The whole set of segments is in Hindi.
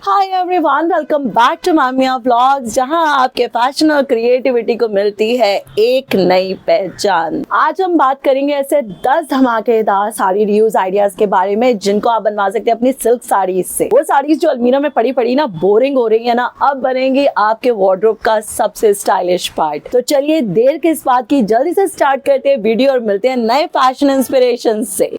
Hi everyone, welcome back to Mamiya vlogs, जहां आपके फैशन और क्रिएटिविटी को मिलती है एक नई पहचान। आज हम बात करेंगे ऐसे 10 धमाकेदार साड़ी रीयूज आइडियाज के बारे में जिनको आप बनवा सकते हैं अपनी सिल्क साड़ीज से। वो साड़ीज जो अलमीरा में पड़ी पड़ी ना बोरिंग हो रही है ना, अब बनेंगी आपके वार्डरोब का सबसे स्टाइलिश पार्ट। तो चलिए देर किस बात की, जल्दी से स्टार्ट करते हैं वीडियो और मिलते हैं नए फैशन इंस्पिरेशन से।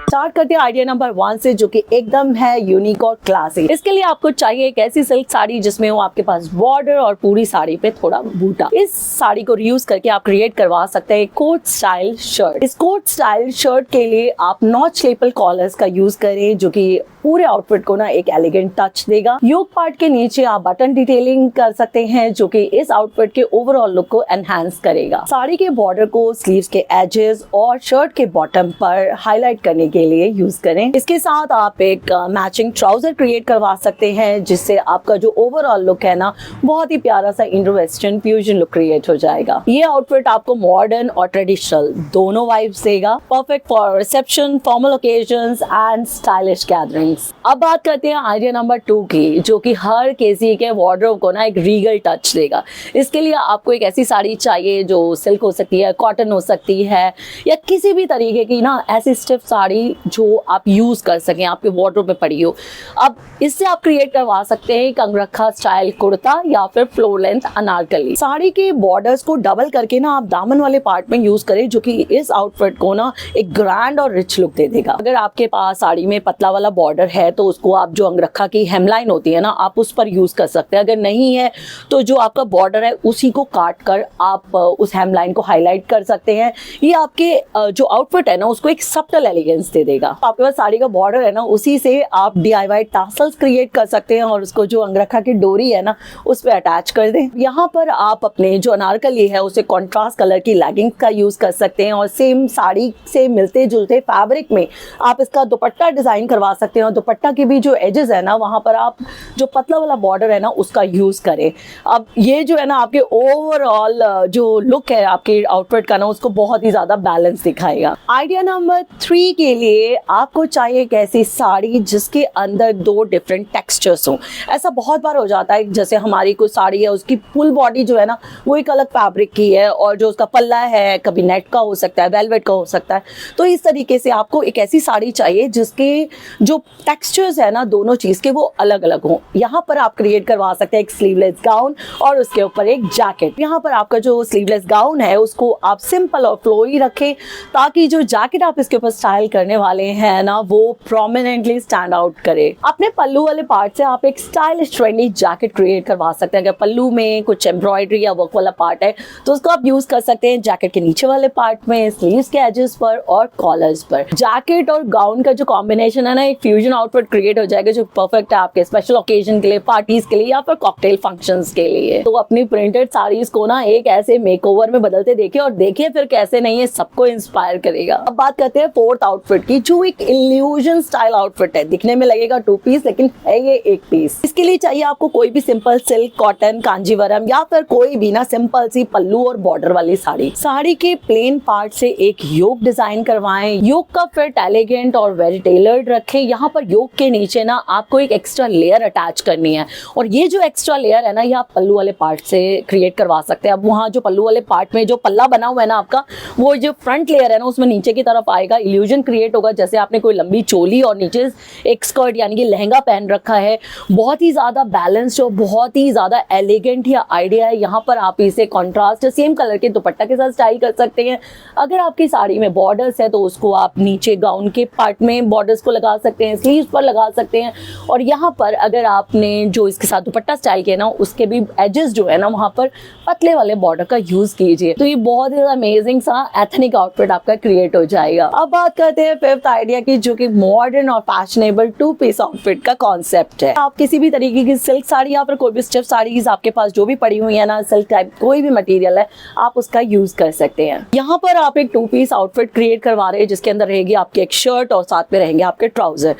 स्टार्ट करते हैं आइडिया नंबर 1 से, जो कि एकदम है यूनिक और क्लासिक। इसके लिए आपको चाहिए एक ऐसी सिल्क साड़ी जिसमें हो आपके पास बॉर्डर और पूरी साड़ी पे थोड़ा बूटा। इस साड़ी को रीयूज करके आप क्रिएट करवा सकते हैं कोट स्टाइल शर्ट। इस कोट स्टाइल शर्ट के लिए आप नॉच लेपल कॉलर्स का यूज करें, जो कि पूरे आउटफिट को ना एक एलिगेंट टच देगा। योक पार्ट के नीचे आप बटन डिटेलिंग कर सकते हैं, जो कि इस आउटफिट के ओवरऑल लुक को एनहांस करेगा। साड़ी के बॉर्डर को स्लीव्स के एजेस और शर्ट के बॉटम पर हाईलाइट करने के लिए यूज करें। इसके साथ आप एक मैचिंग ट्राउजर क्रिएट करवा सकते हैं, जिससे आपका जो ओवरऑल लुक है ना बहुत ही प्यारा सा Indo western fusion look create हो जाएगा। ये आउटफिट आपको मॉडर्न और ट्रेडिशनल दोनों वाइब्स देगा, perfect for reception, formal occasions and stylish gathering. अब बात करते हैं आइडिया नंबर 2 की, जो कि हर किसी के वार्डरोब को ना एक रीगल टच देगा। इसके लिए आपको एक ऐसी साड़ी चाहिए जो सिल्क हो सकती है, कॉटन हो सकती है, या किसी भी तरीके की ना ऐसी स्टिफ साड़ी जो आप यूज कर सकें, आपके वार्डरोब में पड़ी हो। अब इससे आप क्रिएट करवा सकते हैं एक अंगरखा स्टाइल कुर्ता या फिर फ्लोर लेंथ अनारकली। साड़ी के बॉर्डर्स को डबल करके ना आप दामन वाले पार्ट में यूज करें, जो कि इस आउटफिट को ना एक ग्रैंड और रिच लुक दे देगा। अगर आपके पास साड़ी में पतला वाला बॉर्डर है तो उसको आप जो अंगरखा की हेमलाइन होती है ना, आप उस पर यूज कर सकते हैं। अगर नहीं है तो जो आपका बॉर्डर है उसी को काट कर आप उस हेमलाइन को हाईलाइट कर सकते हैं। ये आपके जो आउटफिट है ना उसको एक सब्टल एलिगेंस दे देगा। आपके पास साड़ी का बॉर्डर है ना, उसी से आप DIY टासल्स क्रिएट कर सकते हैं और उसको जो अंगरखा की डोरी है ना उस पर अटैच कर दें। यहाँ पर आप अपने जो अनारकली है उसे कॉन्ट्रास्ट कलर की लेगिंग्स का यूज कर सकते हैं और सेम साड़ी से मिलते जुलते फैब्रिक में आप इसका दुपट्टा डिजाइन करवा सकते हैं। और दुपट्टा की भी जो एजेस है ना, वहां पर आप जो पतला वाला बॉर्डर है ना उसका यूज करें। अब ये जो है ना आपके ओवरऑल जो लुक है आपके आउटफिट का ना, उसको बहुत ही ज्यादा बैलेंस दिखाएगा। आइडिया नंबर 3 के लिए आपको चाहिए एक ऐसी साड़ी जिसके अंदर 2 डिफरेंट टेक्सचर्स हो। ऐसा बहुत बार हो जाता है, जैसे हमारी कोई साड़ी है उसकी फुल बॉडी जो है ना वो एक अलग फैब्रिक की है और जो उसका पल्ला है कभी नेट का हो सकता है, वेलवेट का हो सकता है। तो इस तरीके से आपको एक ऐसी साड़ी चाहिए जिसके जो टेक्सचर्स है ना दोनों चीज के वो अलग अलग हो। यहाँ पर आप क्रिएट करवा सकते हैं एक स्लीवलेस गाउन और उसके ऊपर एक जैकेट। यहाँ पर आपका जो स्लीवलेस गाउन है उसको आप सिंपल और फ्लोई रखें, ताकि जो जैकेट आप इसके ऊपर स्टाइल करने वाले हैं ना वो प्रोमिनेंटली स्टैंड आउट करे। अपने पल्लू वाले पार्ट से आप एक स्टाइलिश ट्रेंडी जैकेट क्रिएट करवा सकते हैं। अगर पल्लू में कुछ एम्ब्रॉयडरी या वर्क वाला पार्ट है तो उसको आप यूज कर सकते हैं जैकेट के नीचे वाले पार्ट में, स्लीव्स के एजेस पर और कॉलर्स पर। जैकेट और गाउन का जो कॉम्बिनेशन है ना, एक फ्यूजन आउटफिट क्रिएट हो जाएगा जो परफेक्ट है आपके स्पेशल ओकेजन के लिए, पार्टीज के लिए या फिर कॉकटेल फंक्शंस के लिए। तो अपनी प्रिंटेड साड़ीज को ना एक ऐसे मेकओवर में बदलते देखिए और देखिए फिर कैसे नहीं है सबको इंस्पायर करेगा। अब बात करते हैं 4th आउटफिट की, जो एक इल्यूजन स्टाइल आउटफिट है। दिखने में लगेगा 2 पीस लेकिन है ये 1 पीस। इसके लिए चाहिए आपको कोई भी सिंपल सिल्क, कॉटन, कांजीवरम या फिर कोई भी ना सिंपल सी पल्लू और बॉर्डर वाली साड़ी। साड़ी के प्लेन पार्ट से एक योक डिजाइन करवाएं। योक का फिट एलिगेंट और वेरी टेलर्ड रखें। यहाँ पर योक के नीचे ना आपको एक एक्स्ट्रा लेयर अटैच करनी है और ये जो एक्स्ट्रा लेयर है ना ये आप पल्लू वाले पार्ट से क्रिएट करवा सकते हैं। अब वहाँ जो पल्लू वाले पार्ट में जो पल्ला बना हुआ है ना आपका, वो जो फ्रंट लेयर है ना उसमें नीचे की तरफ आएगा। इल्यूजन क्रिएट होगा जैसे आपने कोई लंबी चोली और नीचे एक स्कर्ट यानी कि लहंगा पहन रखा है। बहुत ही ज्यादा बैलेंस्ड और बहुत ही ज्यादा एलिगेंट या आइडिया है। यहाँ पर आप इसे कॉन्ट्रास्ट सेम कलर के दुपट्टा के साथ स्टाइल कर सकते हैं। अगर आपकी साड़ी में बॉर्डर्स है तो उसको आप नीचे गाउन के पार्ट में बॉर्डर्स को लगा सकते हैं, स्लीव्स पर लगा सकते हैं। और यहाँ पर अगर आपने जो इसके साथ दुपट्टा स्टाइल किया ना उसके भी एजेस जो है ना वहाँ पर पतले वाले बॉर्डर का यूज कीजिए। तो ये बहुत ही अमेजिंग सा एथनिक आउटफिट आपका क्रिएट हो जाएगा। अब बात करते हैं 5th आइडिया की, जो कि मॉडर्न और फैशनेबल 2 पीस आउटफिट का कॉन्सेप्ट है। आप किसी भी तरीके की सिल्क साड़ी या फिर कोई भी स्टिफ साड़ीज आपके पास जो भी पड़ी हुई है ना, सिल्क टाइप कोई भी मटेरियल है, आप उसका यूज कर सकते हैं। यहाँ पर आप एक 2 पीस आउटफिट क्रिएट करवा रहे हैं जिसके अंदर रहेगी आपकी एक शर्ट और साथ में रहेंगे आपके ट्राउजर।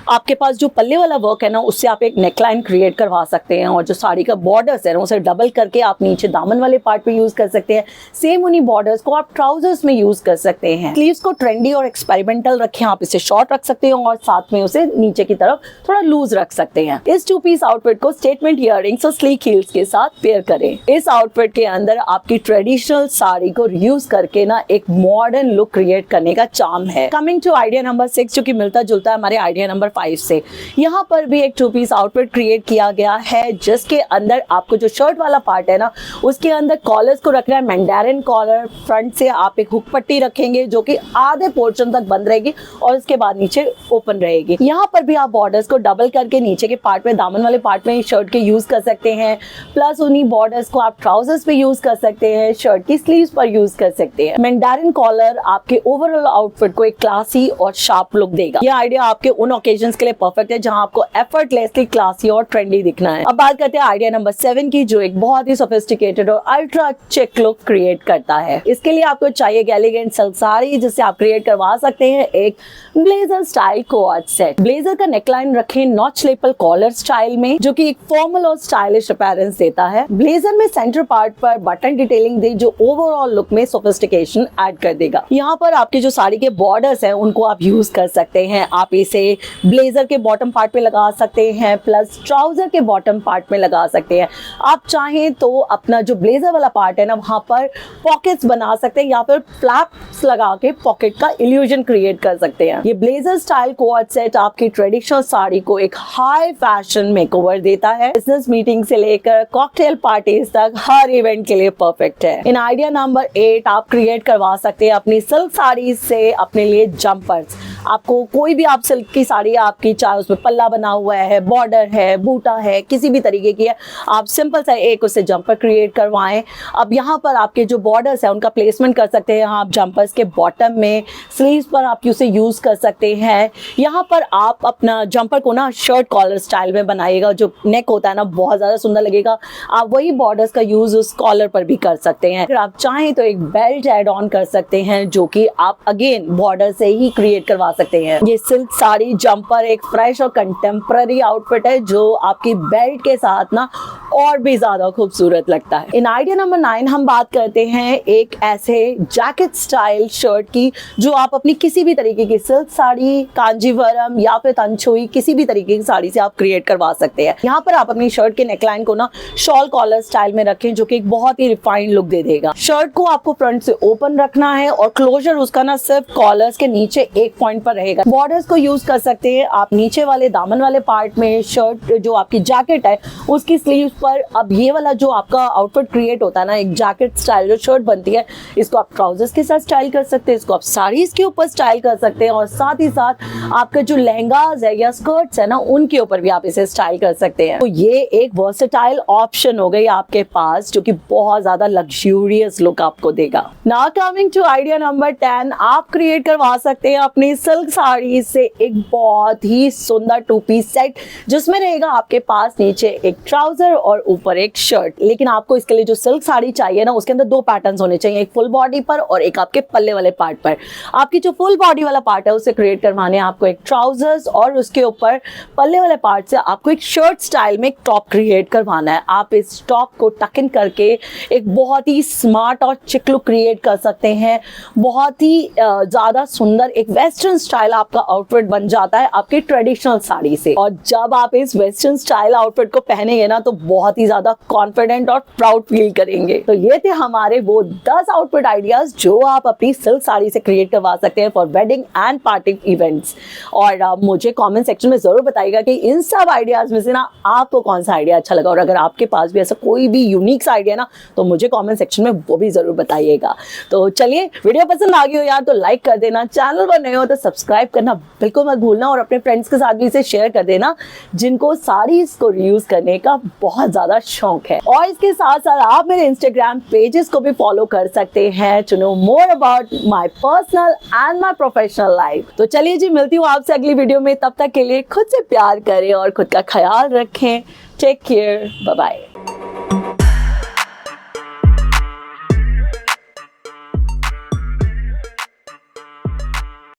आपके पास जो पल्ले वाला वर्क है ना, उससे आप एक नेकलाइन क्रिएट करवा सकते हैं, और जो साड़ी का बॉर्डर्स है ना, उसे डबल करके आप नीचे दामन वाले पार्ट पे यूज कर सकते हैं। सेम उन्हीं बॉर्डर्स को आप ट्राउजर्स में यूज कर सकते हैं। स्लीव्स को ट्रेंडी और एक्सपेरिमेंटल रखें, आप इसे शॉर्ट रख सकते हैं और साथ में उसे नीचे की तरफ थोड़ा लूज रख सकते हैं। इस 2 पीस आउटफिट को स्टेटमेंट इयररिंग्स और स्लीक हील्स के साथ पेयर करें। इस आउटफिट के अंदर आपकी ट्रेडिशनल साड़ी को यूज करके ना एक मॉडर्न लुक क्रिएट करने का चार्म है। कमिंग टू आइडिया नंबर 6, जो कि मिलता जुलता है हमारे आइडिया नंबर 5 से। यहाँ पर भी एक 2 पीस आउटफिट क्रिएट किया गया है, जिसके अंदर आपको जो शर्ट वाला पार्ट है ना, उसके अंदर कॉलर्स को रखना है मैंडेरिन कॉलर। फ्रंट से आप एक हुक पट्टी रखेंगे जो कि आधे पोर्शन तक बंद रहेगी और उसके बाद नीचे ओपन रहेगी। यहाँ पर भी आप बॉर्डर्स को डबल करके नीचे के पार्ट में, दामन वाले पार्ट में शर्ट के यूज कर सकते हैं। प्लस उन्हीं बॉर्डर्स को आप ट्राउजर्स पे यूज कर सकते हैं, शर्ट की स्लीव्स पर यूज कर सकते हैं। मैंडेरिन कॉलर आपके ओवरऑल आउटफिट को एक क्लासी और शार्प लुक देगा। ये आइडिया आपके उन ओकेजन्स के लिए परफेक्ट है जहां आपको एफर्टलेसली क्लासी और ट्रेंडी दिखना है। अब बात करते हैं आइडिया नंबर 7 की, जो एक बहुत ही सोफिस्टिकेटेड और अल्ट्रा चिक लुक क्रिएट करता है। इसके लिए आपको चाहिए एलिगेंट सिल्क साड़ी, जिससे आप क्रिएट करवा सकते हैं एक blazer style co-ord set. Blazer का नेकलाइन रखें नॉच लेपल कॉलर स्टाइल में, जो कि एक फॉर्मल और स्टाइलिश अपीयरेंस देता है। ब्लेजर में सेंटर पार्ट पर बटन डिटेलिंग दे, जो ओवरऑल लुक में सोफिस्टिकेशन ऐड कर देगा। यहाँ पर आपके जो साड़ी के बॉर्डर्स हैं उनको आप यूज कर सकते हैं। आप इसे ब्लेजर के बॉटम पार्ट पे लगा सकते हैं, प्लस ट्राउजर के बॉटम पार्ट में लगा सकते हैं। आप चाहें तो अपना जो ब्लेजर वाला पार्ट है ना, वहां पर पॉकेट्स बना सकते हैं या फिर फ्लैप्स लगा के पॉकेट का इल्यूजन क्रिएट कर सकते हैं। ये ब्लेजर स्टाइल कोऑर्ड सेट आपकी ट्रेडिशनल साड़ी को एक हाई फैशन मेकओवर देता है। बिजनेस मीटिंग से लेकर कॉकटेल पार्टीज तक हर इवेंट के लिए परफेक्ट है। इन आइडिया नंबर 8 आप क्रिएट करवा सकते हैं अपनी सिल्क साड़ी से अपने लिए जंपर्स। आपको कोई भी आप सिल्क की साड़ी आपकी, चाहे उसमें पल्ला बना हुआ है, बॉर्डर है, बूटा है, किसी भी तरीके की है, आप सिंपल सा एक उससे जंपर क्रिएट करवाएं। अब यहाँ पर आपके जो बॉर्डर्स है उनका प्लेसमेंट कर सकते हैं आप जंपर्स के बॉटम में, स्लीव्स पर आप उसे यूज कर सकते हैं। यहाँ पर आप अपना जंपर को ना शर्ट कॉलर स्टाइल में बनाइएगा, जो नेक होता है ना बहुत ज्यादा सुंदर लगेगा। आप वही बॉर्डर्स का यूज उस कॉलर पर भी कर सकते हैं। अगर आप चाहें तो एक बेल्ट एड ऑन कर सकते हैं, जो कि आप अगेन बॉर्डर से ही क्रिएट करवा सकते हैं। ये सिल्क साड़ी जंपर एक फ्रेश और कंटेम्पररी आउटफिट है, जो आपकी बेल्ट के साथ ना और भी ज्यादा खूबसूरत लगता है। इन आइडिया नंबर 9 हम बात करते हैं एक ऐसे जैकेट स्टाइल शर्ट की, जो आप अपनी किसी भी तरीके की सिल्क साड़ी, कांजीवरम या फिर तंचोई, किसी भी तरीके की साड़ी से आप क्रिएट करवा सकते हैं। यहाँ पर आप अपनी शर्ट के नेकलाइन को ना शॉल कॉलर स्टाइल में रखें, जो कि एक बहुत ही रिफाइंड लुक दे देगा। शर्ट को आपको फ्रंट से ओपन रखना है और क्लोजर उसका ना सिर्फ कॉलर्स के नीचे एक पॉइंट पर रहेगा। बॉर्डर्स को यूज कर सकते हैं आप नीचे वाले दामन वाले पार्ट में। शर्ट जो आपकी जैकेट है उसकी स्लीव्स पर। अब ये वाला जो आपका आउटफिट क्रिएट होता है ना, एक जैकेट स्टाइल जो शर्ट बनती है, इसको आप ट्राउजर्स के साथ स्टाइल कर सकते हैं, इसको आप साड़ीज के ऊपर स्टाइल कर सकते हैं, और साथ ही साथ आपका जो लहंगाज है या स्कर्ट्स है ना, उनके ऊपर भी आप इसे स्टाइल कर सकते हैं। तो ये एक वर्सेटाइल ऑप्शन हो गई आपके पास, जो कि बहुत ज्यादा लग्जूरियस लुक आपको देगा। Now coming to idea number 10, आप क्रिएट करवा सकते हैं अपनी सिल्क साड़ी से एक बहुत ही सुंदर 2 पीस सेट, जिसमें रहेगा आपके पास नीचे एक ट्राउजर और ऊपर एक शर्ट। लेकिन आपको इसके लिए जो सिल्क साड़ी चाहिए ना, उसके अंदर 2 पैटर्न्स होने चाहिए, एक फुल बॉडी पर और एक आपके पल्ले वाले पार्ट पर। आपकी जो फुल बॉडी वाला पार्ट है उसे क्रिएट करवाने आपको एक ट्राउजर्स, और उसके ऊपर पल्ले वाले पार्ट से आपको एक शर्ट स्टाइल में एक टॉप क्रिएट करवाना है। आप इस टॉप को टक इन करके एक बहुत ही स्मार्ट और चिक लुक क्रिएट कर सकते हैं। बहुत ही ज्यादा सुंदर एक वेस्टर्न स्टाइल आपका आउटफिट बन जाता है आपके ट्रेडिशनल साड़ी से। और जब आप इस वेस्टर्न स्टाइल आउटफिट को पहनेंगे ना, तो बहुत ही ज्यादा कॉन्फिडेंट और प्राउड फील करेंगे। तो ये थे हमारे वो 10 आउटफिट आइडियाज जो आप अपनी सिल्क साड़ी से क्रिएट करवा सकते हैं for wedding and party events. और मुझे कमेंट सेक्शन में जरूर बताइएगा कि इन सब आइडियाज में से ना आपको कौन सा आइडिया अच्छा लगा, और अगर आपके पास भी ऐसा कोई भी यूनिक सा आइडिया ना, तो मुझे कमेंट सेक्शन में वो भी जरूर बताइएगा। तो चलिए, वीडियो पसंद आ गई हो यार तो लाइक कर देना, चैनल पर नए हो तो सब्सक्राइब करना बिल्कुल मत भूलना, और अपने फ्रेंड्स के साथ भी इसे शेयर कर देना जिनको साड़ीज को रीयूज करने का बहुत ज्यादा शौक है। और इसके साथ साथ आप मेरे इंस्टाग्राम पेजेस को भी फॉलो कर सकते हैं to know more about my personal and my professional life. तो चलिए जी, मिलती हूँ आपसे अगली वीडियो में। तब तक के लिए खुद से प्यार करें और खुद का ख्याल रखें। Take care, bye bye.